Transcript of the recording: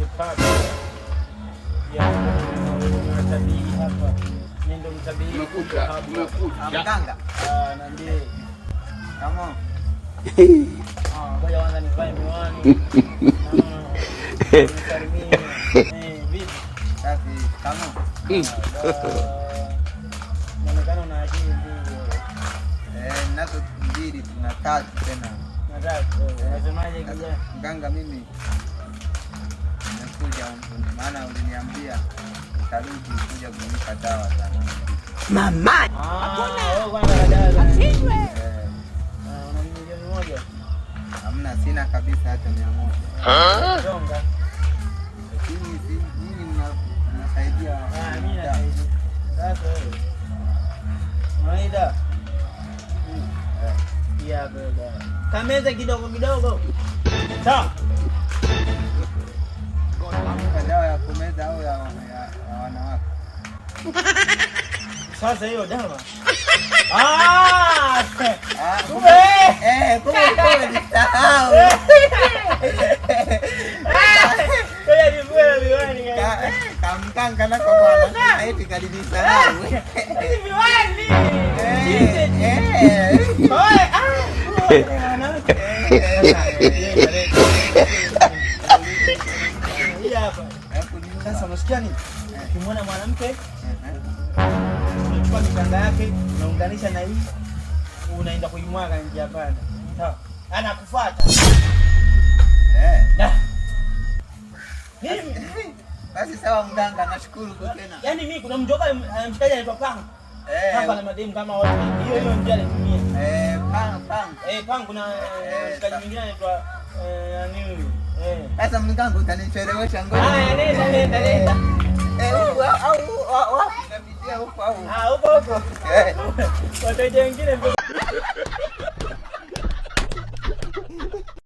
kipata ya mtabii hapa. Mimi ndo mtabii mganga. Na ndiye kama ngoja kwanza nivae miwani. Vipi? Safi kama. Naonekana na akili ndio. Nazo mbili tunakaa tena. Unasemaje kijana? Mganga mimi nimekuja maana uliniambia nitarudi kuja kunipa dawa sana. Mama. Wewe kwanza dawa. Asijwe. Una milioni moja? Hamna, sina kabisa hata 100. Donga. Lakini si nini mnasaidia? Mimi nasaidia. Sasa wewe. Maida. Ya baba. Kameza kidogo kidogo. Sawa. Dawa ya kumeza au ya wanawake? Sasa hiyo dawa. Kumbe nisahau. Wewe ni bwana miwani. Kamkanga na kwa bwana. Eti kalinisahau. Ni miwani. Sasa unasikia nini? Ukimwona mwanamke unachukua mikanda yake unaunganisha na hii unaenda kuimwaga nje hapa. Sawa? Anakufuata. Basi sawa mganga, nashukuru kwa tena. Yaani mimi kuna mjoka mshikaji anaitwa Pangu. Pangu na mademu kama wote. Hiyo ndio anatumia. Pangu kuna mshikaji mwingine anaitwa nani? Sasa mganga utanichelewesha ngoja. Nenda. Au napitia huko au. Huko. Wateja wengine